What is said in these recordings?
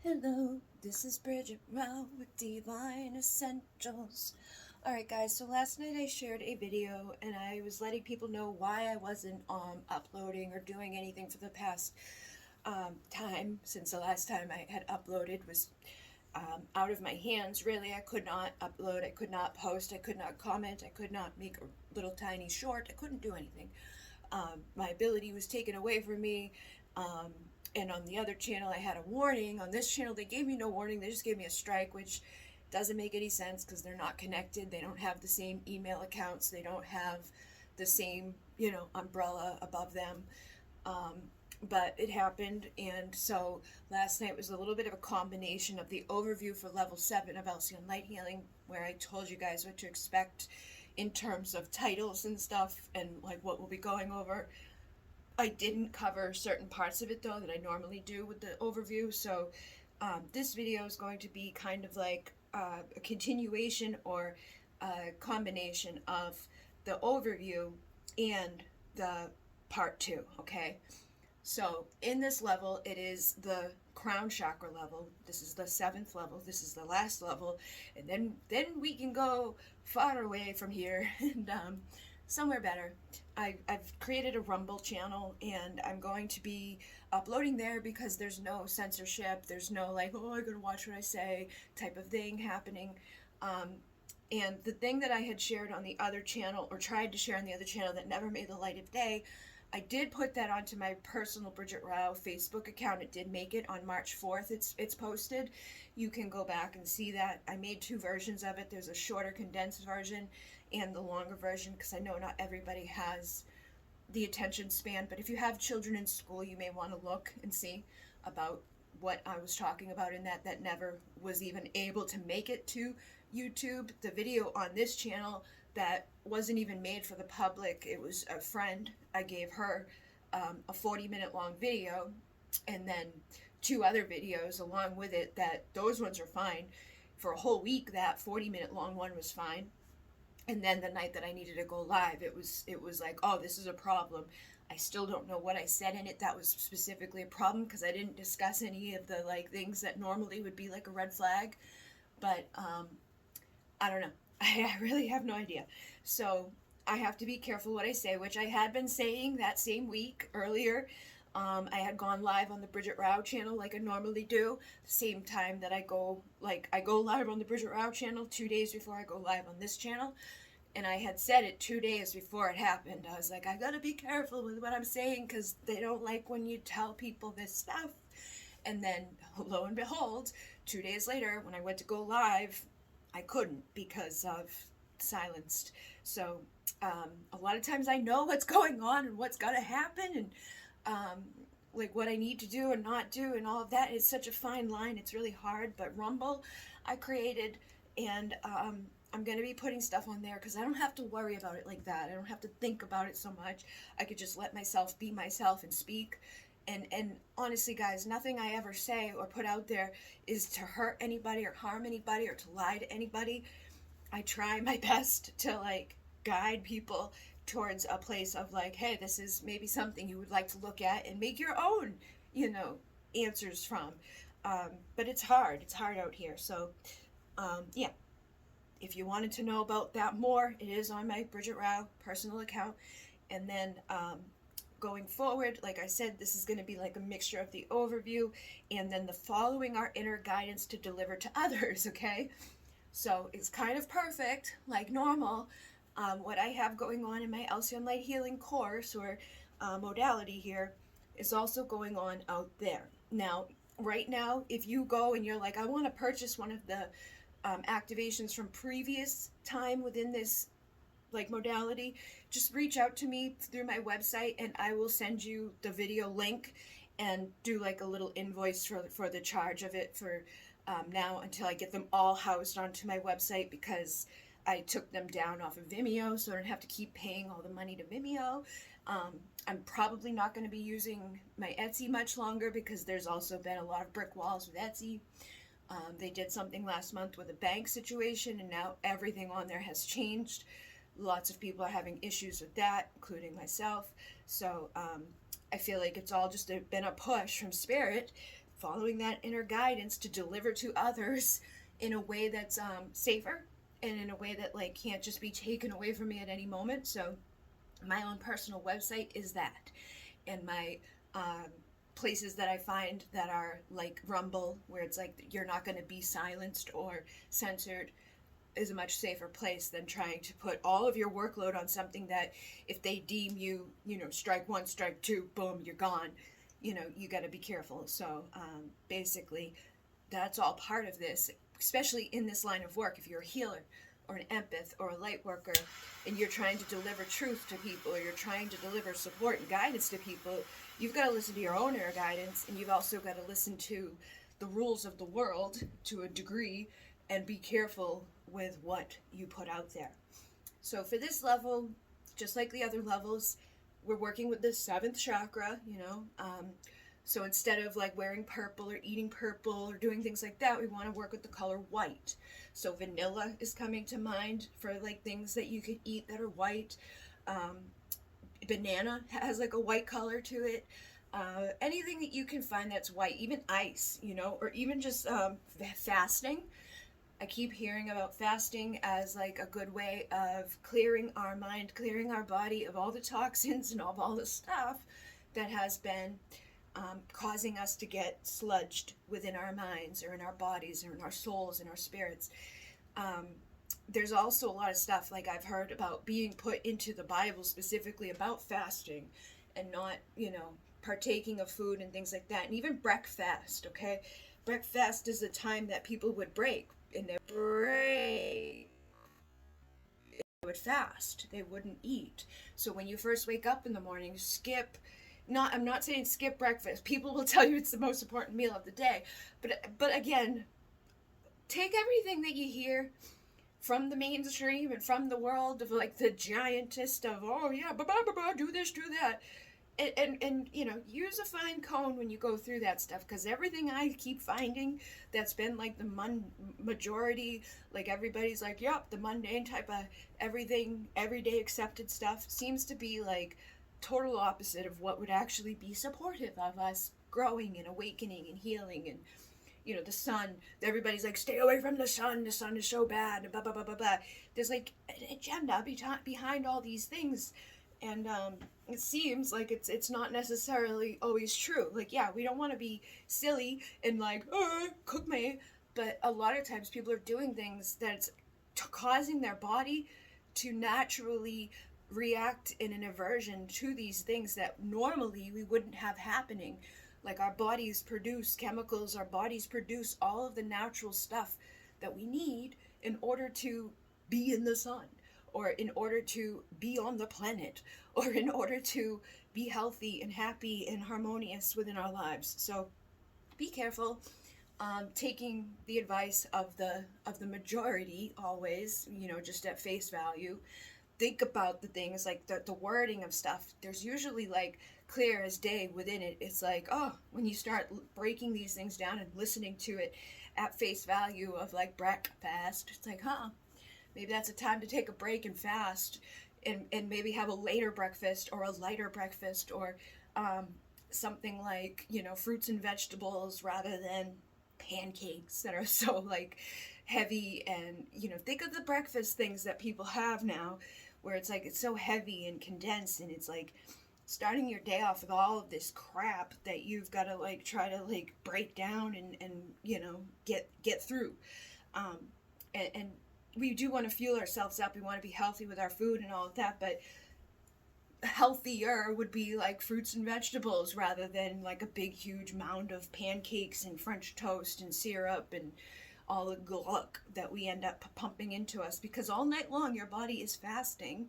Hello, this is Bridget Rao with Divine Essentials. Alright guys, so last night I shared a video and I was letting people know why I wasn't uploading or doing anything for the past time, since the last time I had uploaded was out of my hands. Really, I could not upload, I could not post, I could not comment, I could not make a little tiny short, I couldn't do anything. My ability was taken away from me. And on the other channel I had a warning. On this channel they gave me no warning, they just gave me a strike, which doesn't make any sense because they're not connected. They don't have the same email accounts, they don't have the same umbrella above them. But it happened, and so last night was a little bit of a combination of the overview for level 7 of Alcyon Light Healing, where I told you guys what to expect in terms of titles and stuff and like what we'll be going over. I didn't cover certain parts of it though that I normally do with the overview, so this video is going to be kind of like a continuation or a combination of the overview and the part 2, okay? So in this level, it is the crown chakra level. This is the 7th level. This is the last level, and then we can go far away from here and somewhere better. I've created a Rumble channel, and I'm going to be uploading there because there's no censorship. There's no like, oh, I gotta watch what I say type of thing happening. And the thing that I had shared on the other channel, or tried to share on the other channel, that never made the light of day, I did put that onto my personal Bridget Rao Facebook account. It did make it on March 4th. It's posted. You can go back and see that. I made 2 versions of it. There's a shorter condensed version and the longer version, because I know not everybody has the attention span. But if you have children in school, you may want to look and see about what I was talking about in that never was even able to make it to YouTube. The video on this channel that wasn't even made for the public, it was a friend. I gave her a 40-minute long video, and then 2 other videos along with it. That those ones are fine for a whole week. That 40-minute long one was fine. And then the night that I needed to go live, it was like, oh, this is a problem. I still don't know what I said in it that was specifically a problem, because I didn't discuss any of the like things that normally would be like a red flag. But I don't know. I really have no idea. So I have to be careful what I say, which I had been saying that same week earlier. I had gone live on the Bridget Rao channel like I normally do, the same time that I go live on the Bridget Rao channel 2 days before I go live on this channel. And I had said it 2 days before it happened. I was like, I gotta be careful with what I'm saying, because they don't like when you tell people this stuff. And then, lo and behold, 2 days later, when I went to go live, I couldn't because of silenced. So a lot of times I know what's going on and what's gotta happen, and like what I need to do and not do and all of that. It's such a fine line. It's really hard. But Rumble, I created, and I'm going to be putting stuff on there because I don't have to worry about it like that. I don't have to think about it so much. I could just let myself be myself and speak. And honestly, guys, nothing I ever say or put out there is to hurt anybody or harm anybody or to lie to anybody. I try my best to like guide people towards a place of like, hey, this is maybe something you would like to look at and make your own, answers from. But it's hard. It's hard out here. So, yeah. If you wanted to know about that more, it is on my Bridget Rao personal account. And then going forward, like I said, this is going to be like a mixture of the overview and then the following our inner guidance to deliver to others, okay? So it's kind of perfect, like normal. What I have going on in my Alcyon Light Healing course or modality here is also going on out there. Now, right now, if you go and you're like, I want to purchase one of the activations from previous time within this like modality, just reach out to me through my website and I will send you the video link and do like a little invoice for the charge of it for now until I get them all housed onto my website, because I took them down off of Vimeo, so I don't have to keep paying all the money to Vimeo. I'm probably not going to be using my Etsy much longer because there's also been a lot of brick walls with Etsy. They did something last month with a bank situation, and now everything on there has changed. Lots of people are having issues with that, including myself. So I feel like it's all just been a push from Spirit following that inner guidance to deliver to others in a way that's safer, and in a way that like can't just be taken away from me at any moment. So my own personal website is that, and my places that I find that are like Rumble, where it's like you're not going to be silenced or censored, is a much safer place than trying to put all of your workload on something that if they deem you, you know, strike one, strike two, boom, you're gone. You know, you got to be careful. So basically, that's all part of this, especially in this line of work. If you're a healer or an empath or a light worker and you're trying to deliver truth to people, or you're trying to deliver support and guidance to people, you've got to listen to your own inner guidance, and you've also got to listen to the rules of the world to a degree and be careful with what you put out there. So for this level, just like the other levels, we're working with the 7th chakra, you know. So instead of like wearing purple or eating purple or doing things like that, we want to work with the color white. So vanilla is coming to mind for like things that you could eat that are white. Banana has like a white color to it. Anything that you can find that's white, even ice, you know, or even just fasting. I keep hearing about fasting as like a good way of clearing our mind, clearing our body of all the toxins and of all the stuff that has been causing us to get sludged within our minds or in our bodies or in our souls and our spirits. There's also a lot of stuff like I've heard about being put into the Bible specifically about fasting and not, you know, partaking of food and things like that. And even breakfast, okay? Breakfast is the time that people would break, and they would fast. They wouldn't eat. So when you first wake up in the morning, I'm not saying skip breakfast. People will tell you it's the most important meal of the day. But again, take everything that you hear from the mainstream and from the world of like the giantest of, oh yeah, do this, do that. And you know, use a fine comb when you go through that stuff, because everything I keep finding that's been like the majority, like everybody's like, yep, the mundane type of everything, everyday accepted stuff seems to be like total opposite of what would actually be supportive of us growing and awakening and healing. And you know, the sun, everybody's like, stay away from the sun is so bad, and blah blah blah blah blah. There's like an agenda behind all these things. And it seems like it's not necessarily always true. Like, yeah, we don't want to be silly and like, cook me. But a lot of times people are doing things that's causing their body to naturally react in an aversion to these things that normally we wouldn't have happening. Like our bodies produce chemicals, our bodies produce all of the natural stuff that we need in order to be in the sun, or in order to be on the planet, or in order to be healthy and happy and harmonious within our lives. So be careful taking the advice of the majority always, you know, just at face value. Think about the things like the wording of stuff. There's usually like clear as day within it. It's like, oh, when you start breaking these things down and listening to it at face value of like breakfast, it's like, maybe that's a time to take a break and fast, and maybe have a later breakfast or a lighter breakfast, or something like, you know, fruits and vegetables rather than pancakes that are so like heavy. And, you know, think of the breakfast things that people have now where it's like it's so heavy and condensed, and it's like starting your day off with all of this crap that you've got to like try to like break down and you know, get through. And we do want to fuel ourselves up. We want to be healthy with our food and all of that, but healthier would be like fruits and vegetables rather than like a big huge mound of pancakes and French toast and syrup and all the gluck that we end up pumping into us, because all night long your body is fasting.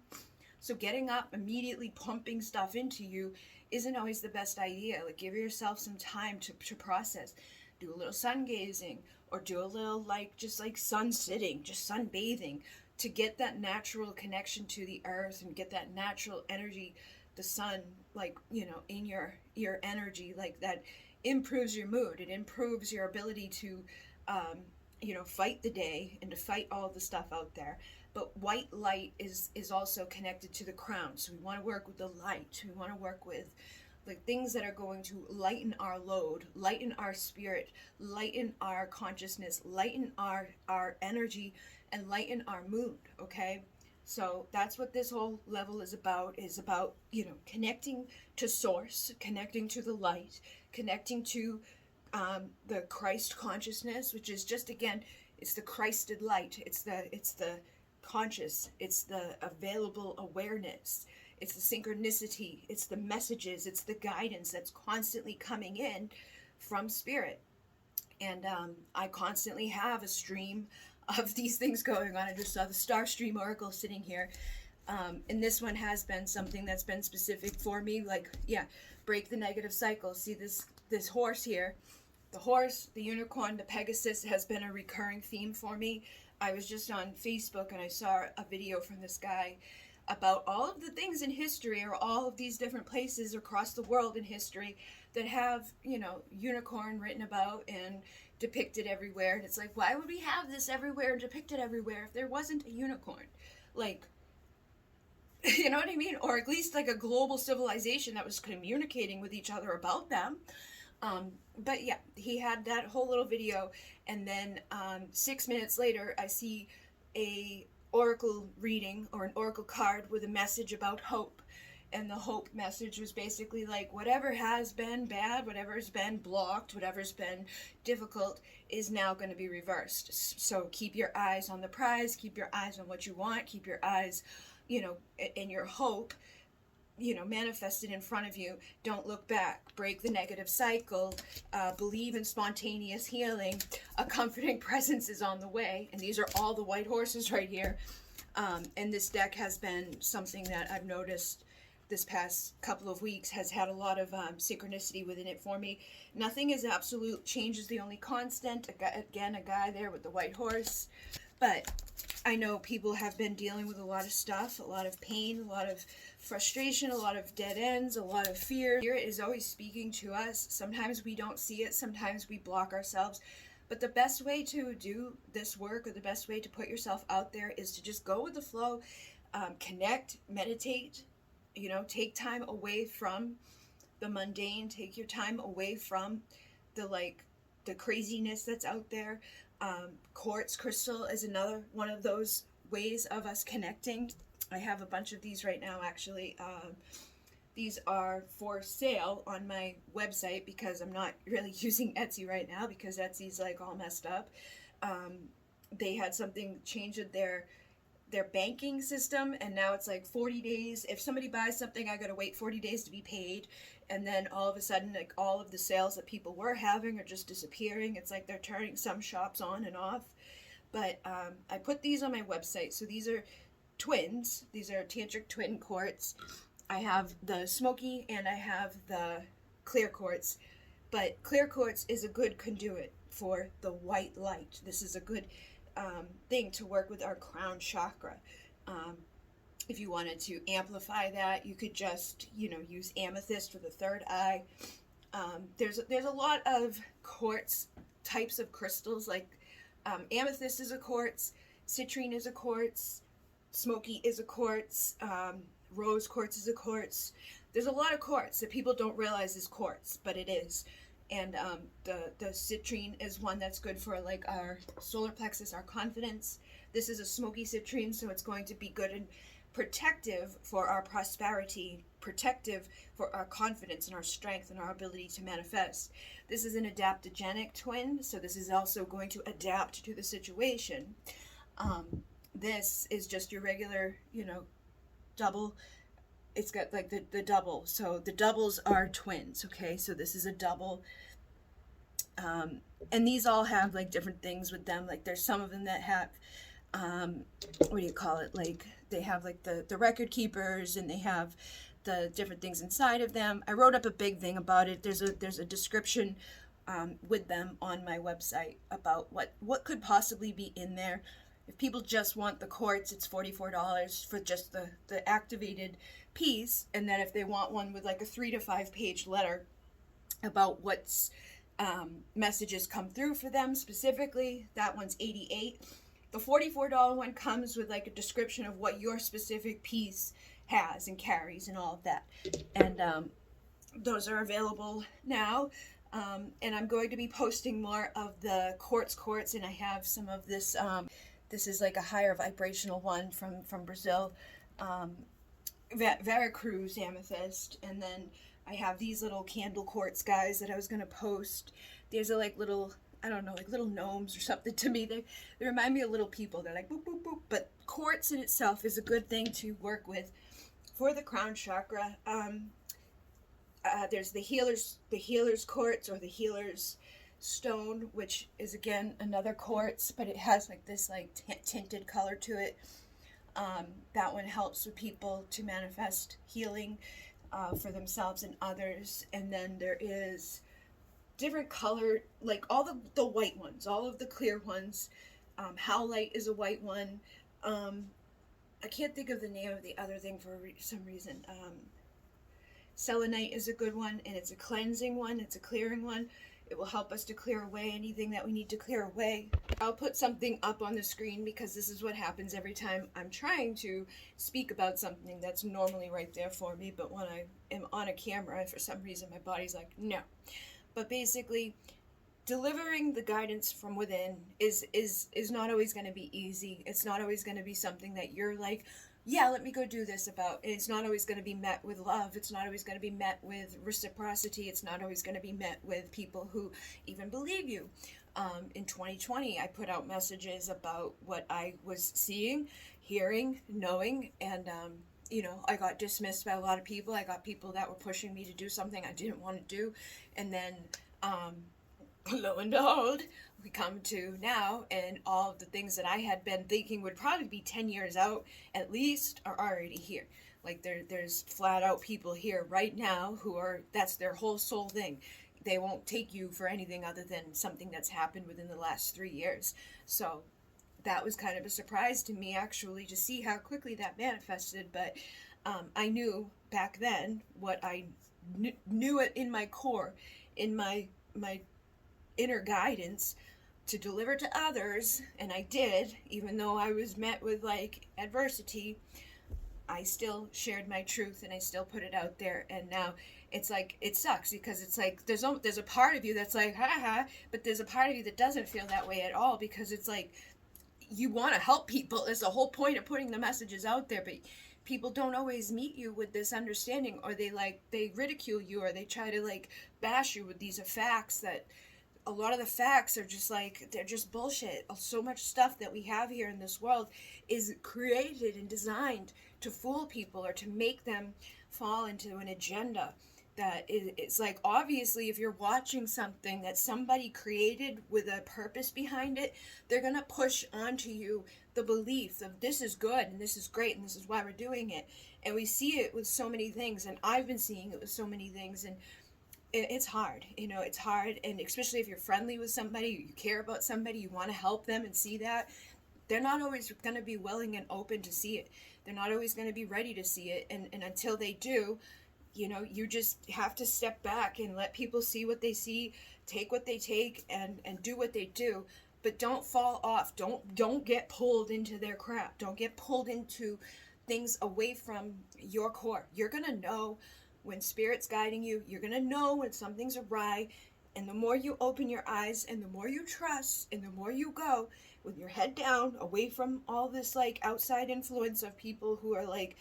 So getting up immediately pumping stuff into you isn't always the best idea. Like, give yourself some time to process. Do a little sun gazing, or do a little like just like sun sitting, just sunbathing, to get that natural connection to the earth and get that natural energy, the sun, like, you know, in your energy. Like, that improves your mood. It improves your ability to you know, fight the day and to fight all the stuff out there. But white light is also connected to the crown. So we want to work with the light. We want to work with like things that are going to lighten our load, lighten our spirit, lighten our consciousness, lighten our energy, and lighten our mood. Okay, so that's what this whole level is about, you know, connecting to source, connecting to the light, connecting to the Christ consciousness, which is just, again, it's the Christed light, it's the conscious, it's the available awareness, it's the synchronicity, it's the messages, it's the guidance that's constantly coming in from spirit. And I constantly have a stream of these things going on. I just saw the Star Stream Oracle sitting here. And this one has been something that's been specific for me. Like, yeah, break the negative cycle. See this horse here. The horse, the unicorn, the Pegasus has been a recurring theme for me. I was just on Facebook and I saw a video from this guy about all of the things in history, or all of these different places across the world in history that have, you know, unicorn written about and depicted everywhere. And it's like, why would we have this everywhere, depicted everywhere, if there wasn't a unicorn? Like, you know what I mean? Or at least like a global civilization that was communicating with each other about them. But yeah, he had that whole little video, and then 6 minutes later, I see a oracle reading, or an oracle card with a message about hope. And the hope message was basically like, whatever has been bad, whatever's been blocked, whatever's been difficult is now going to be reversed. So keep your eyes on the prize, keep your eyes on what you want, keep your eyes, you know, in your hope, you know, manifested in front of you. Don't look back. Break the negative cycle. Believe in spontaneous healing. A comforting presence is on the way. And these are all the white horses right here. And this deck has been something that I've noticed this past couple of weeks has had a lot of synchronicity within it for me. Nothing is absolute. Change is the only constant. Again, a guy there with the white horse. But I know people have been dealing with a lot of stuff, a lot of pain, a lot of frustration, a lot of dead ends, a lot of fear. Spirit is always speaking to us. Sometimes we don't see it. Sometimes we block ourselves. But the best way to do this work, or the best way to put yourself out there, is to just go with the flow, connect, meditate, you know, take time away from the mundane, take your time away from the craziness that's out there. Quartz crystal is another one of those ways of us connecting. I have a bunch of these right now, actually. These are for sale on my website because I'm not really using Etsy right now because Etsy's like all messed up. They had something change in their banking system, and now it's like 40 days. If somebody buys something, I gotta wait 40 days to be paid. And then all of a sudden, like, all of the sales that people were having are just disappearing. It's like they're turning some shops on and off. But I put these on my website. So these are twins. These are tantric twin quartz. I have the smoky and I have the clear quartz. But clear quartz is a good conduit for the white light. This is a good thing to work with our crown chakra. If you wanted to amplify that, you could just, you know, use amethyst for the third eye. There's a lot of quartz types of crystals, like amethyst is a quartz, citrine is a quartz, smoky is a quartz, rose quartz is a quartz. There's a lot of quartz that people don't realize is quartz, but it is. And the citrine is one that's good for like our solar plexus, our confidence. This is a smoky citrine, so it's going to be good and protective for our prosperity, protective for our confidence and our strength and our ability to manifest. This is an adaptogenic twin, so this is also going to adapt to the situation. This is just your regular, you know, double. It's got like the double. So the doubles are twins, okay? So this is a double. And these all have like different things with them. Like there's some of them that have, what do you call it? Like they have like the record keepers, and they have the different things inside of them. I wrote up a big thing about it. There's a description with them on my website about what could possibly be in there. If people just want the quartz, it's $44 for just the activated piece. And then if they want one with like a 3 to 5 page letter about what's messages come through for them specifically, that one's $88. The $44 one comes with like a description of what your specific piece has and carries and all of that. And those are available now. And I'm going to be posting more of the quartz, and I have some of this. This is like a higher vibrational one from Brazil, Veracruz amethyst, and then I have these little candle quartz guys that I was gonna post. These are like little, I don't know, like little gnomes or something to me. They remind me of little people. They're like boop boop boop. But quartz in itself is a good thing to work with for the crown chakra. There's the healer's quartz, or the healer's stone, which is again another quartz, but it has like this like tinted color to it. That one helps with people to manifest healing for themselves and others. And then there is different color, like all the white ones, all of the clear ones. Howlite is a white one. I can't think of the name of the other thing for some reason. Selenite is a good one, and it's a cleansing one, it's a clearing one. It will help us to clear away anything that we need to clear away. I'll put something up on the screen, because this is what happens every time I'm trying to speak about something that's normally right there for me, but when I am on a camera, for some reason my body's like, no. But basically, delivering the guidance from within is not always going to be easy. It's not always going to be something that you're like, yeah, let me go do this about. And it's not always going to be met with love. It's not always going to be met with reciprocity. It's not always going to be met with people who even believe you. In 2020, I put out messages about what I was seeing, hearing, knowing, and I got dismissed by a lot of people. I got people that were pushing me to do something I didn't want to do. And then lo and behold, we come to now, and all of the things that I had been thinking would probably be 10 years out at least are already here. Like there's flat out people here right now who are, that's their whole soul thing. They won't take you for anything other than something that's happened within the last 3 years. So that was kind of a surprise to me, actually, to see how quickly that manifested. But I knew back then what I knew it in my core, in my inner guidance, to deliver to others, and I did. Even though I was met with like adversity, I still shared my truth, and I still put it out there. And now it's like, it sucks, because it's like there's a part of you that's like ha, but there's a part of you that doesn't feel that way at all, because it's like you want to help people. It's the whole point of putting the messages out there, but people don't always meet you with this understanding, or they ridicule you, or they try to like bash you with these facts that a lot of the facts are just like, they're just bullshit. So much stuff that we have here in this world is created and designed to fool people, or to make them fall into an agenda. That it's like, obviously, if you're watching something that somebody created with a purpose behind it, they're going to push onto you the belief of this is good and this is great and this is why we're doing it. And we see it with so many things, and I've been seeing it with so many things, and it's hard, it's hard. And especially if you're friendly with somebody, you care about somebody, you want to help them and see that, they're not always going to be willing and open to see it. They're not always going to be ready to see it. And until they do, you just have to step back and let people see what they see, take what they take, and do what they do. But don't fall off. Don't get pulled into their crap. Don't get pulled into things away from your core. You're going to know when spirit's guiding you. You're going to know when something's awry. And the more you open your eyes, and the more you trust, and the more you go with your head down, away from all this like outside influence of people who are like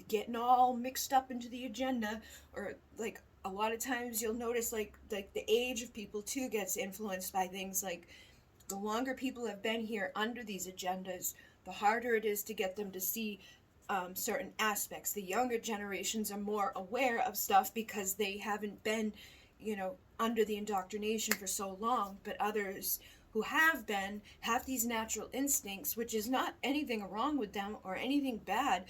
getting all mixed up into the agenda. Or like a lot of times you'll notice like the age of people too gets influenced by things. Like the longer people have been here under these agendas, the harder it is to get them to see certain aspects. The younger generations are more aware of stuff because they haven't been, under the indoctrination for so long. But others who have been have these natural instincts, which is not anything wrong with them or anything bad.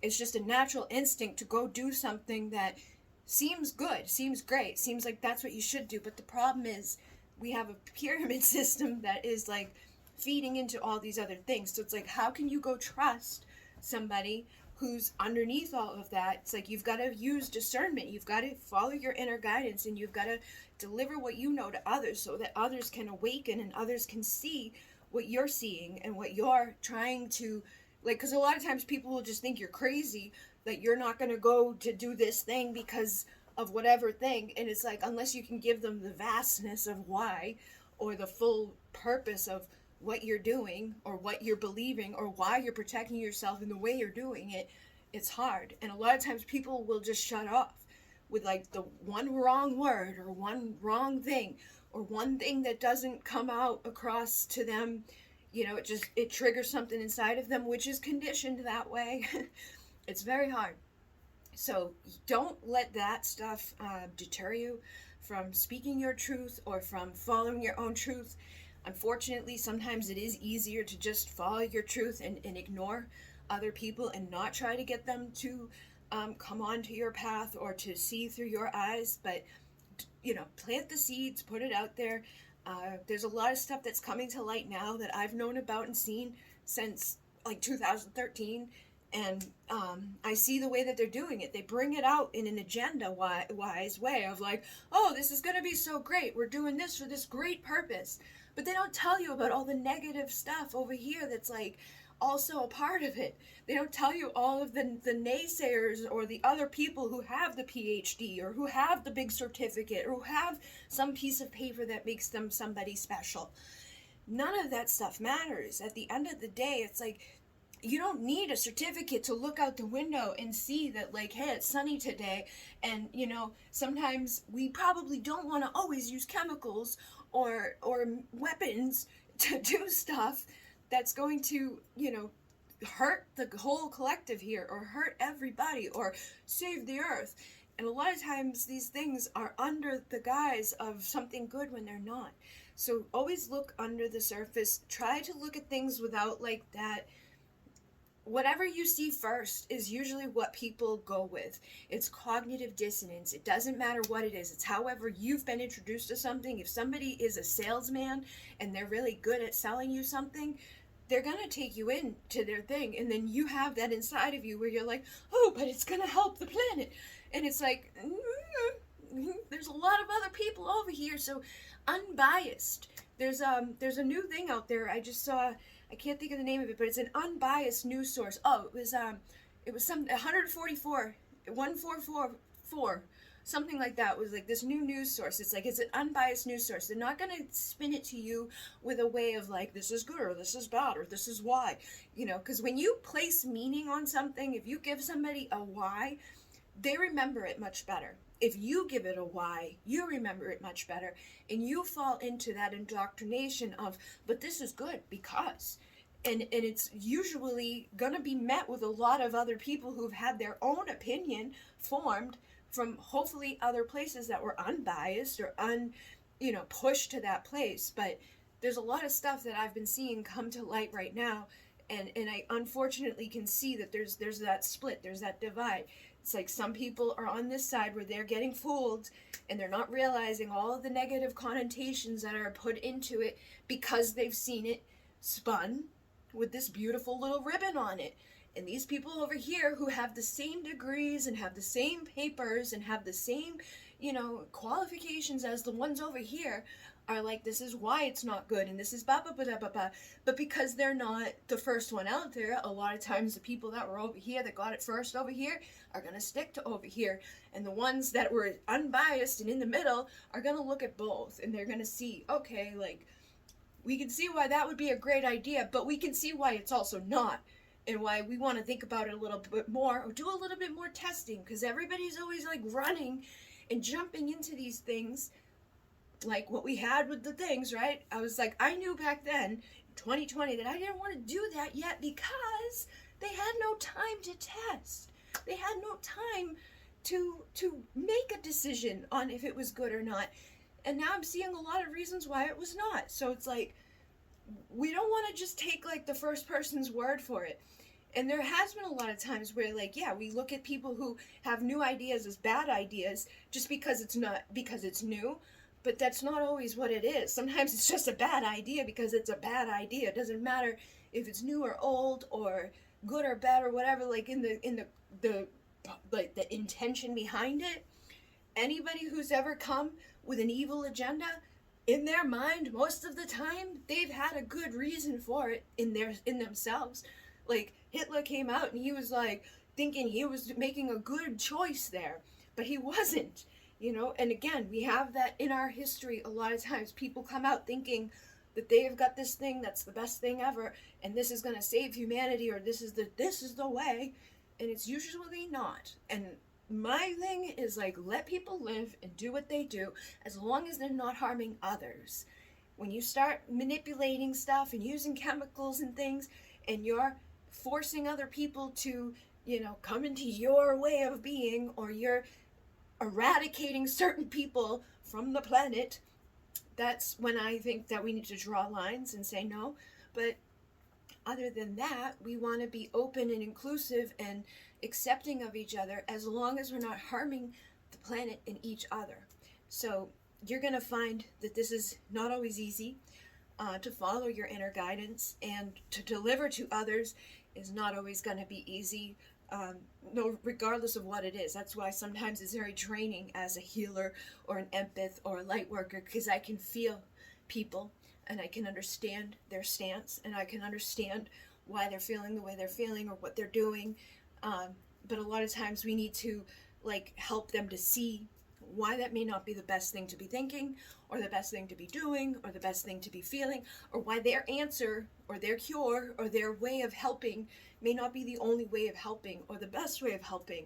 It's just a natural instinct to go do something that seems good, seems great, seems like that's what you should do. But the problem is we have a pyramid system that is like feeding into all these other things. So it's like, how can you go trust somebody who's underneath all of that? It's like, you've got to use discernment. You've got to follow your inner guidance, and you've got to deliver what you know to others, so that others can awaken and others can see what you're seeing and what you're trying to, like, because a lot of times people will just think you're crazy, that you're not going to go to do this thing because of whatever thing, and it's like, unless you can give them the vastness of why, or the full purpose of what you're doing or what you're believing or why you're protecting yourself in the way you're doing it, it's hard. And a lot of times people will just shut off with like the one wrong word or one wrong thing or one thing that doesn't come out across to them. You know, it triggers something inside of them, which is conditioned that way. It's very hard. So don't let that stuff deter you from speaking your truth or from following your own truth. Unfortunately, sometimes it is easier to just follow your truth and ignore other people and not try to get them to come onto your path or to see through your eyes. But, you know, plant the seeds, put it out there. There's a lot of stuff that's coming to light now that I've known about and seen since like 2013. And I see the way that they're doing it. They bring it out in an agenda-wise way of like, oh, this is going to be so great. We're doing this for this great purpose. But they don't tell you about all the negative stuff over here that's like also a part of it. They don't tell you all of the naysayers or the other people who have the PhD or who have the big certificate or who have some piece of paper that makes them somebody special. None of that stuff matters. At the end of the day, it's like, you don't need a certificate to look out the window and see that, like, hey, it's sunny today. And, you know, sometimes we probably don't want to always use chemicals or weapons to do stuff that's going to, you know, hurt the whole collective here or hurt everybody or save the earth. And a lot of times these things are under the guise of something good when they're not. So always look under the surface. Try to look at things without, like, that. Whatever you see first is usually what people go with. It's cognitive dissonance. It doesn't matter what it is. It's however you've been introduced to something. If somebody is a salesman and they're really good at selling you something, they're going to take you into their thing. And then you have that inside of you where you're like, oh, but it's going to help the planet. And it's like, there's a lot of other people over here. So unbiased. There's a new thing out there I just saw. I can't think of the name of it, but it's an unbiased news source. Oh, it was some 1444, something like that. It was like this new news source. It's like, it's an unbiased news source. They're not going to spin it to you with a way of like, this is good or this is bad or this is why, you know, because when you place meaning on something, if you give somebody a why, they remember it much better. If you give it a why, you remember it much better. And you fall into that indoctrination of, but this is good because. And it's usually going to be met with a lot of other people who've had their own opinion formed from hopefully other places that were unbiased or pushed to that place. But there's a lot of stuff that I've been seeing come to light right now. And I unfortunately can see that there's that split, there's that divide. It's like some people are on this side where they're getting fooled and they're not realizing all of the negative connotations that are put into it because they've seen it spun with this beautiful little ribbon on it. And these people over here who have the same degrees and have the same papers and have the same, qualifications as the ones over here are like, this is why it's not good and this is blah, blah, blah, blah, blah. But because they're not the first one out there, a lot of times the people that were over here that got it first over here are going to stick to over here. And the ones that were unbiased and in the middle are going to look at both and they're going to see, okay, like, we can see why that would be a great idea, but we can see why it's also not. And why we want to think about it a little bit more or do a little bit more testing, because everybody's always like running and jumping into these things like what we had with the things, right? I was like, I knew back then, 2020, that I didn't want to do that yet because they had no time to test. They had no time to make a decision on if it was good or not. And now I'm seeing a lot of reasons why it was not. So it's like, we don't want to just take like the first person's word for it. And there has been a lot of times where, like, yeah, we look at people who have new ideas as bad ideas just because it's new, but that's not always what it is. Sometimes it's just a bad idea because it's a bad idea. It doesn't matter if it's new or old or good or bad or whatever, like in the intention behind it. Anybody who's ever come with an evil agenda, in their mind, most of the time, they've had a good reason for it in themselves. Like, Hitler came out and he was like thinking he was making a good choice there. but he wasn't, you know. And again, we have that in our history. A lot of times people come out thinking that they have got this thing that's the best thing ever, and this is going to save humanity, or this is the way, and it's usually not. And my thing is like, let people live and do what they do as long as they're not harming others. When you start manipulating stuff and using chemicals and things, and you're forcing other people to, you know, come into your way of being, or you're eradicating certain people from the planet, that's when I think that we need to draw lines and say no. But other than that, we want to be open and inclusive and accepting of each other as long as we're not harming the planet and each other. So you're going to find that this is not always easy. To follow your inner guidance and to deliver to others is not always going to be easy, no, regardless of what it is. That's why sometimes it's very draining as a healer or an empath or a light worker, because I can feel people and I can understand their stance and I can understand why they're feeling the way they're feeling or what they're doing. But a lot of times we need to like help them to see why that may not be the best thing to be thinking, or the best thing to be doing, or the best thing to be feeling, or why their answer or their cure or their way of helping may not be the only way of helping or the best way of helping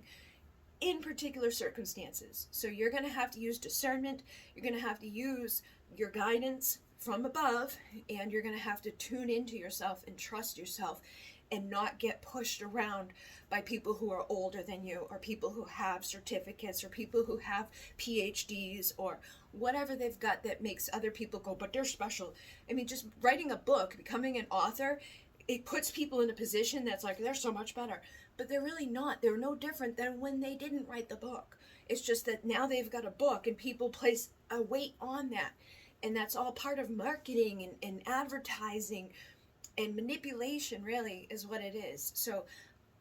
in particular circumstances. So you're going to have to use discernment, you're going to have to use your guidance from above, and you're going to have to tune into yourself and trust yourself and not get pushed around by people who are older than you, or people who have certificates, or people who have PhDs, or whatever they've got that makes other people go, but they're special. I mean, just writing a book, becoming an author, it puts people in a position that's like, they're so much better. But they're really not. They're no different than when they didn't write the book. It's just that now they've got a book and people place a weight on that. And that's all part of marketing and advertising and manipulation, really, is what it is. So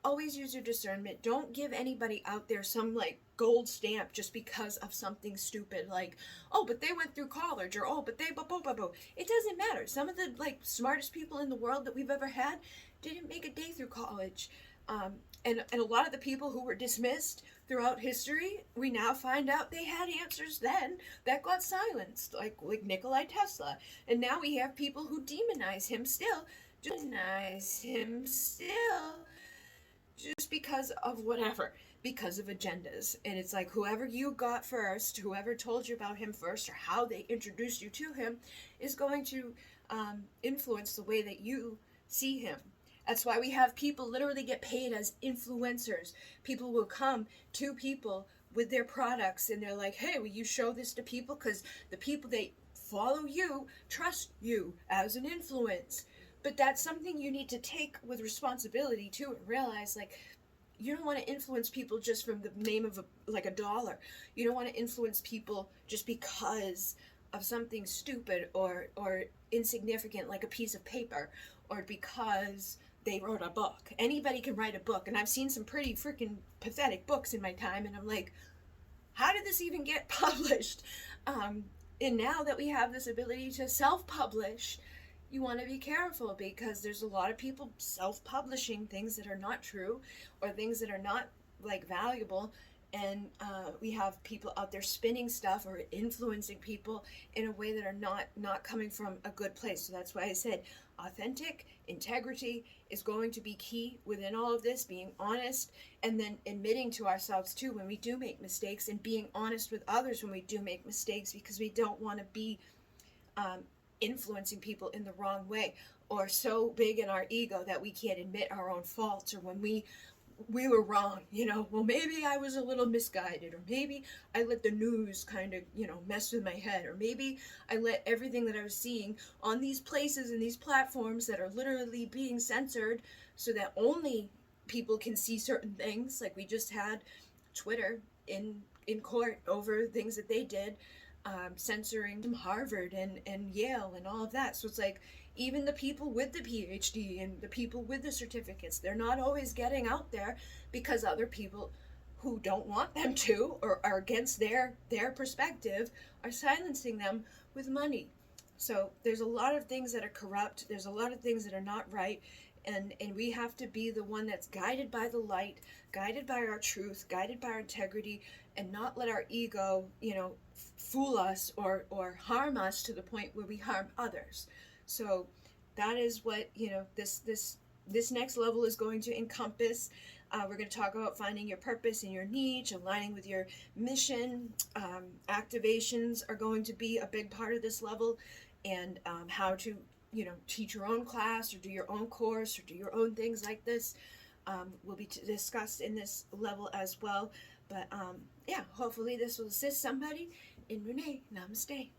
always use your discernment. Don't give anybody out there some like gold stamp just because of something stupid like, oh, but they went through college, or oh, but they It doesn't matter. Some of the like smartest people in the world that we've ever had didn't make a day through college. And a lot of the people who were dismissed throughout history, we now find out they had answers then that got silenced, like Nikola Tesla. And now we have people who demonize him still, just because of whatever, because of agendas. And it's like, whoever you got first, whoever told you about him first, or how they introduced you to him, is going to influence the way that you see him. That's why we have people literally get paid as influencers. People will come to people with their products and they're like, hey, will you show this to people? Because the people that follow you trust you as an influence. But that's something you need to take with responsibility too, and realize like, you don't want to influence people just from the name of a dollar. You don't want to influence people just because of something stupid or insignificant like a piece of paper, or because they wrote a book. Anybody can write a book, and I've seen some pretty freaking pathetic books in my time, and I'm like, how did this even get published? And now that we have this ability to self-publish, you want to be careful, because there's a lot of people self-publishing things that are not true, or things that are not like valuable, and we have people out there spinning stuff or influencing people in a way that are not coming from a good place. So that's why I said authentic integrity is going to be key within all of this, being honest, and then admitting to ourselves too when we do make mistakes, and being honest with others when we do make mistakes, because we don't want to be influencing people in the wrong way, or so big in our ego that we can't admit our own faults, or when we were wrong, well, maybe I was a little misguided, or maybe I let the news kind of, mess with my head, or maybe I let everything that I was seeing on these places and these platforms that are literally being censored so that only people can see certain things. Like we just had Twitter in court over things that they did, censoring Harvard and Yale and all of that. So it's like, even the people with the PhD and the people with the certificates, they're not always getting out there because other people who don't want them to, or are against their perspective, are silencing them with money. So there's a lot of things that are corrupt. There's a lot of things that are not right. and we have to be the one that's guided by the light, guided by our truth, guided by our integrity, and not let our ego, fool us or harm us to the point where we harm others. So that is what, this next level is going to encompass. We're going to talk about finding your purpose and your niche, aligning with your mission. Activations are going to be a big part of this level, and how to, teach your own class or do your own course or do your own things like this will be discussed in this level as well. But yeah, hopefully this will assist somebody. And Renee, namaste.